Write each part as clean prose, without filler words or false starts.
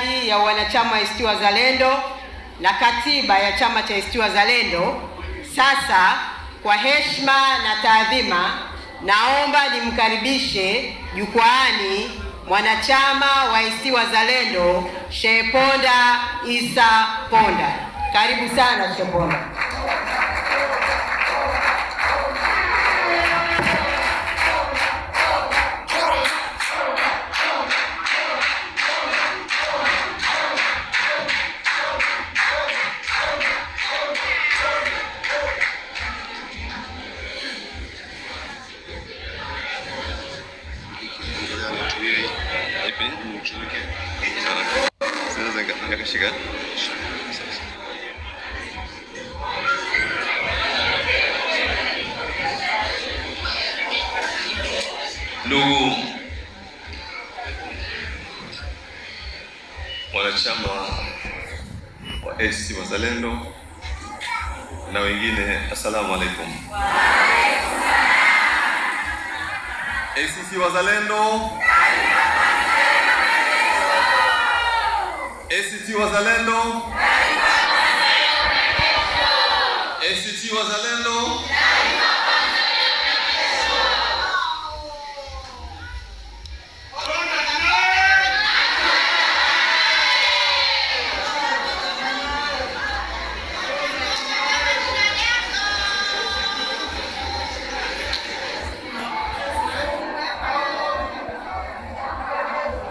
kadi ya wanachama wa ACT Wazalendo na katiba ya chama cha ACT Wazalendo. Sasa kwa heshima na taadhima, naomba nimkaribishe jukwaani mwanachama wa ACT Wazalendo Sheikh Ponda Isa Ponda. Karibu sana Sheikh Ponda. Ndugu wanachama wa ACT Wazalendo na wengine, assalamu alaikum. ACT Wazalendo, ACT Wazalendo, ACT Wazalendo.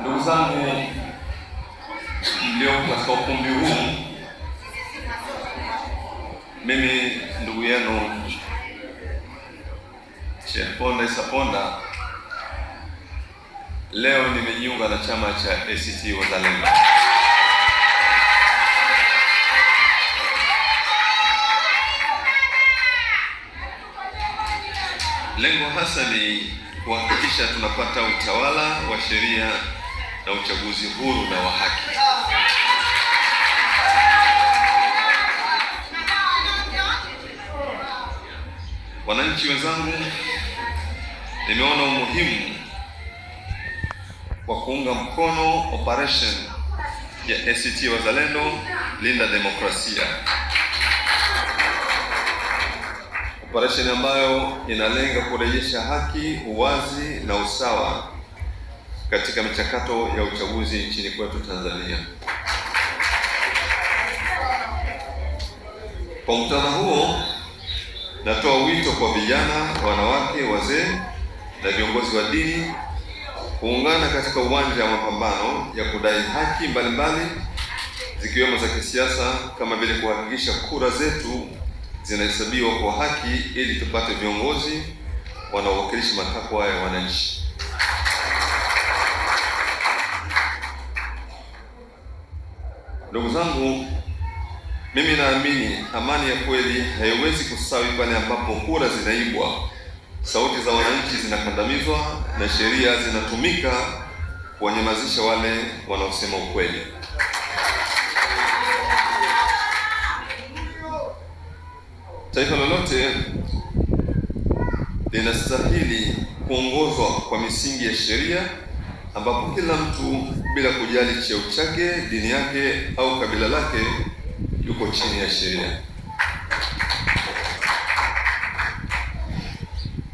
Ndugu zangu mlio katika ukumbi huu, mimi ndugu yenu Sheikh Ponda Isa Ponda, leo nimejiunga na chama cha ACT Wazalendo. Lengo hasa ni kuhakikisha tunapata utawala wa sheria na uchaguzi huru na wa haki. Wananchi wenzangu, nimeona umuhimu wa kuunga mkono operation ya ACT Wazalendo Linda Demokrasia, operation ambayo inalenga kurejesha haki, uwazi na usawa katika michakato ya uchaguzi nchini kwetu Tanzania. Kwa muktadha huo, natoa wito kwa vijana, wanawake, wazee na viongozi wa dini kuungana katika uwanja wa mapambano ya kudai haki mbalimbali zikiwemo za kisiasa, kama vile kuhakikisha kura zetu zinahesabiwa kwa haki ili tupate viongozi wanaowakilisha matakwa ya wananchi. Ndugu zangu, mimi naamini amani ya kweli haiwezi kustawi pale ambapo kura zinaibwa, sauti za wananchi zinakandamizwa na sheria zinatumika kuwanyamazisha wale wanaosema ukweli. Taifa lolote linastahili kuongozwa kwa misingi ya sheria, ambapo kila mtu bila kujali cheo chake, dini yake au kabila lake yuko chini ya sheria.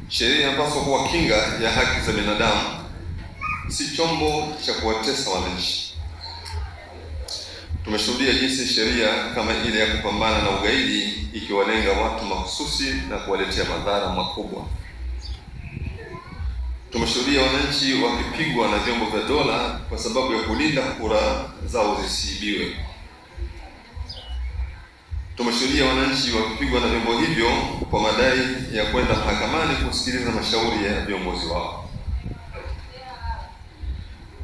Sheria inapaswa kuwa kinga ya haki za binadamu, si chombo cha kuwatesa wananchi. Tumeshuhudia jinsi sheria kama ile ya kupambana na ugaidi ikiwalenga watu mahususi na kuwaletea madhara makubwa. Tumeshuhudia wananchi wakipigwa na vyombo vya dola kwa sababu ya kulinda kura zao zisiibiwe. Tumeshuhudia wananchi wakipigwa na vyombo hivyo kwa madai ya kwenda mahakamani kusikiliza mashauri ya viongozi wao.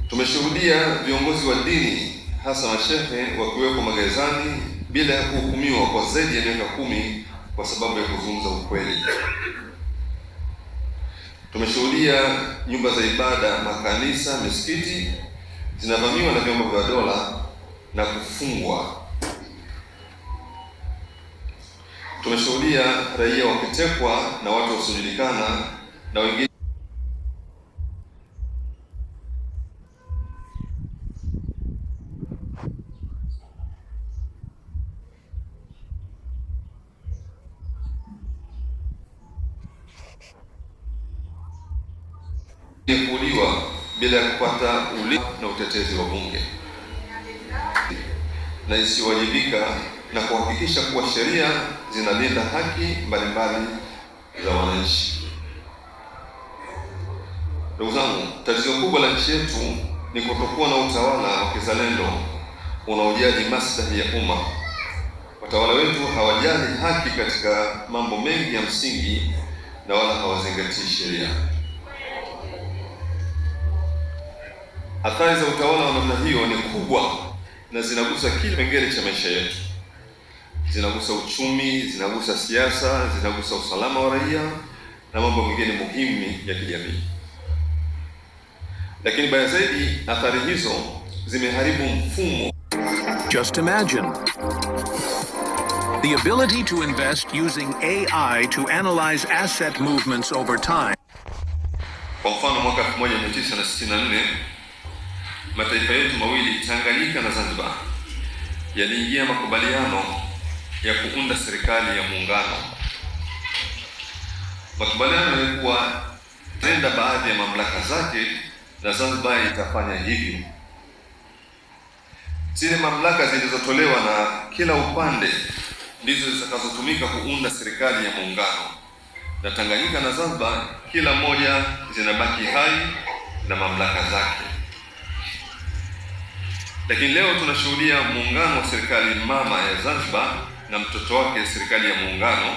Tumeshuhudia viongozi wa dini, hasa mashehe, wakiwekwa magerezani bila ya kuhukumiwa kwa zaidi ya miaka 10 kwa sababu ya kuzungumza ukweli. Tumeshuhudia nyumba za ibada, makanisa, misikiti zinavamiwa na vyombo vya dola na kufungwa. Tumeshuhudia raia wakitekwa na watu wasiojulikana na wengine kuuliwa bila kupata ulinzi na utetezi wa bunge na isiwajibika na kuhakikisha kuwa sheria zinalinda haki mbalimbali za wananchi. Ndugu zangu, tatizo kubwa la nchi yetu ni kutokuwa na utawala wa kizalendo unaojali maslahi ya umma. Watawala wetu hawajali haki katika mambo mengi ya msingi na wala hawazingatii sheria. Athari za utawala wa namna hiyo ni kubwa na zinagusa kila kipengele cha maisha yetu. Zinagusa uchumi, zinagusa siasa, zinagusa usalama wa raia na mambo mengine muhimu ya kijamii. Lakini baya zaidi, athari hizo zimeharibu mfumo. Just imagine the ability to invest using AI to analyze asset movements over time. Kwa mfano, mwaka 1964 mataifa yetu mawili, Tanganyika na Zanzibar, yaliingia makubaliano ya kuunda serikali ya muungano. Makubaliano yalikuwa tenda baadhi ya mamlaka zake na Zanzibar itafanya hivyo. Zile mamlaka zilizotolewa na kila upande ndizo zitakazotumika kuunda serikali ya muungano, na Tanganyika na Zanzibar kila moja zinabaki hai na mamlaka zake. Lakini leo tunashuhudia muungano wa serikali mama ya Zanzibar na mtoto wake serikali ya muungano,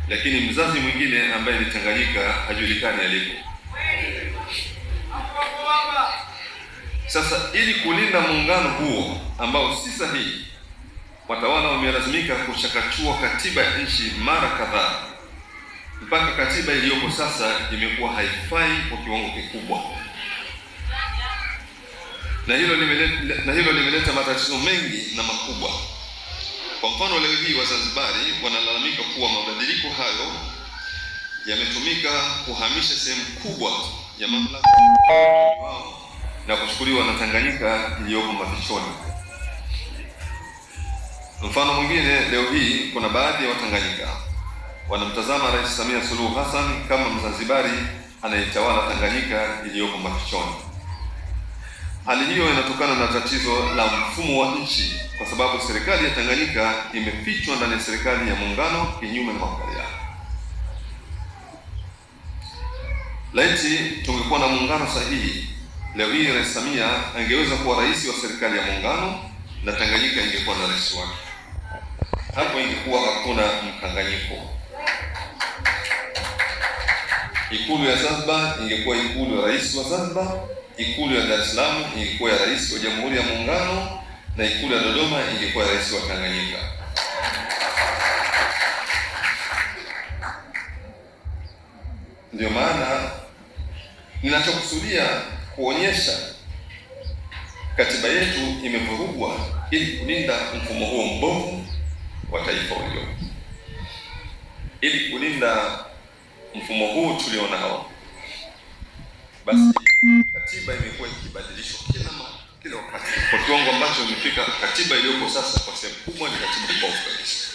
lakini mzazi mwingine ambaye ni Tanganyika hajulikani alipo. Sasa ili kulinda muungano huo ambao si sahihi, watawala wamelazimika kuchakachua katiba ya nchi mara kadhaa, mpaka katiba iliyopo sasa imekuwa haifai kwa kiwango kikubwa. Na hilo limeleta matatizo mengi na makubwa. Kwa mfano, leo hii Wazanzibari wanalalamika kuwa mabadiliko hayo yametumika kuhamisha sehemu kubwa ya mamlaka wao na kuchukuliwa na Tanganyika iliyoko mafichoni. Mfano mwingine, leo hii kuna baadhi ya Watanganyika wanamtazama Rais Samia Suluhu Hassan kama Mzanzibari anayetawala Tanganyika iliyoko mafichoni. Hali hiyo inatokana na tatizo la mfumo wa nchi, kwa sababu serikali ya Tanganyika imefichwa ndani ya serikali ya muungano kinyume na makubaliano. Laiti tungekuwa na muungano sahihi, leo hii Rais Samia angeweza kuwa rais wa serikali ya muungano na Tanganyika ingekuwa na rais wake. Hapo ingekuwa hakuna mkanganyiko. Ikulu ya Zanzibar ingekuwa ikulu ya rais wa Zanzibar, ikulu ya Dar es Salaam ingekuwa ya rais wa Jamhuri ya Muungano, na ikulu ya Dodoma ingekuwa ya rais wa Tanganyika. Ndio maana ninachokusudia kuonyesha katiba yetu imevurugwa ili kulinda mfumo huo mbovu wa taifa ulio, ili kulinda mfumo huu tulionao. Basi katiba imekuwa ikibadilishwa kila wakati kwa kiwango ambacho imefika. Katiba iliyopo sasa kwa sehemu kubwa ni katiba mbovu kabisa.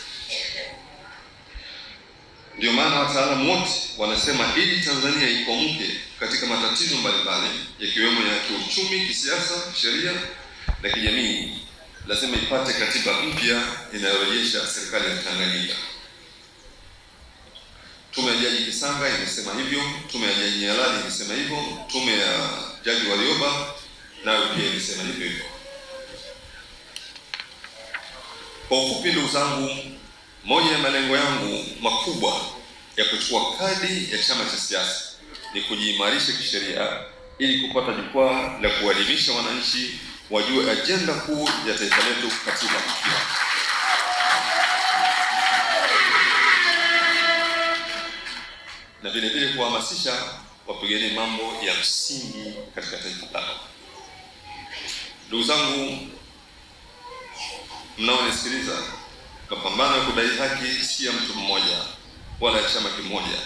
Ndio maana wataalamu wote wanasema ili Tanzania ikomke katika matatizo mbalimbali yakiwemo ya kiuchumi, kisiasa, sheria na kijamii, lazima ipate katiba mpya inayorejesha serikali ya Tanganyika. Tume ya Jaji Kisanga imesema hivyo, tume ya Jaji Nyalali imesema hivyo, tume ya Jaji Warioba nayo pia imesema hivyo. Kwa ufupi, ndugu zangu, moja ya malengo yangu makubwa ya kuchukua kadi ya chama cha siasa ni kujiimarisha kisheria ili kupata jukwaa la kuwaelimisha wananchi wajue ajenda kuu ya taifa letu katika mpya, na vile vile kuhamasisha wapiganie mambo ya msingi katika taifa lao. Ndugu zangu mnaonisikiliza, mapambano ya kudai haki si ya mtu mmoja wala ya chama kimoja,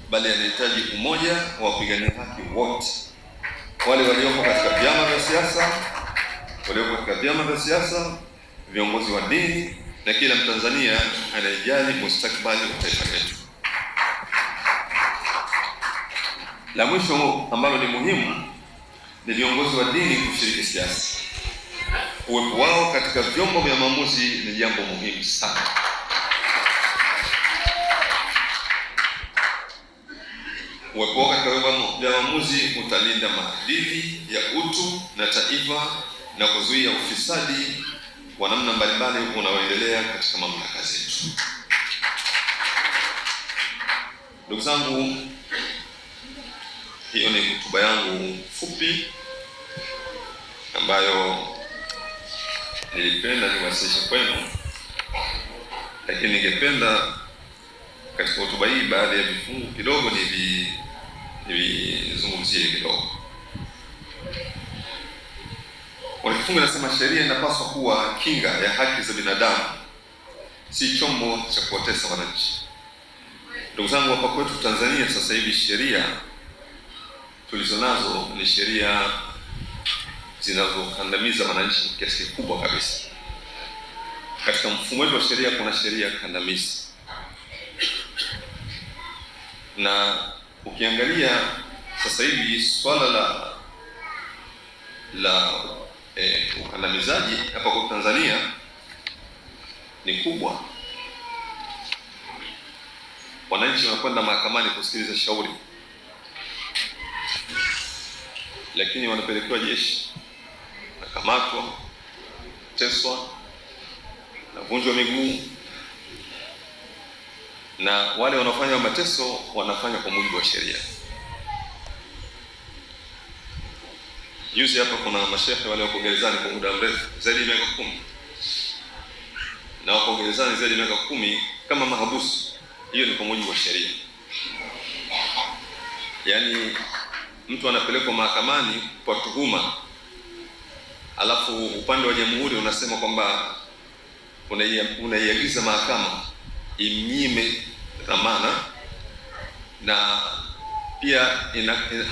bali yanahitaji umoja wa wapigania haki wote, wale walioko katika vyama vya siasa, viongozi wa dini na kila Mtanzania anayejali mustakabali wa taifa letu. La mwisho ambalo ni muhimu ni viongozi wa dini kushiriki siasa. Uwepo wao katika vyombo vya maamuzi ni jambo muhimu sana. Uwepo wao katika vyombo vya maamuzi utalinda maadili ya utu na taifa na kuzuia ufisadi wa namna mbalimbali unaoendelea katika mamlaka zetu. Ndugu zangu, hiyo ni hotuba yangu fupi ambayo nilipenda niwasilishe kwenu, lakini ningependa katika hotuba hii baadhi ya vifungu kidogo nivizungumzie kidogo. Kifungu nasema sheria inapaswa kuwa kinga ya haki za binadamu, si chombo cha kuwatesa wananchi. Ndugu zangu, hapa kwetu Tanzania sasa hivi sheria tulizonazo ni sheria zinazokandamiza wananchi kiasi kikubwa kabisa. Katika mfumo wetu wa sheria kuna sheria kandamizi, na ukiangalia sasa hivi swala la ukandamizaji hapa kwa Tanzania ni kubwa. Wananchi wanakwenda mahakamani kusikiliza shauri, lakini wanapelekewa jeshi, nakamatwa, teswa, navunjwa miguu, na wale wanaofanya mateso wanafanya kwa mujibu wa sheria. Juzi hapa kuna mashehe wale wako gerezani kwa muda mrefu zaidi ya miaka 10, na wako gerezani zaidi ya miaka 10 kama mahabusu. Hiyo ni kwa mujibu wa sheria. Yaani mtu anapelekwa mahakamani kwa tuhuma, alafu upande wa jamhuri unasema kwamba unaiagiza mahakama imnyime dhamana, na pia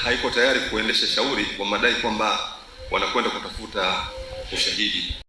haiko tayari kuendesha shauri kwa madai kwamba wanakwenda kutafuta ushahidi.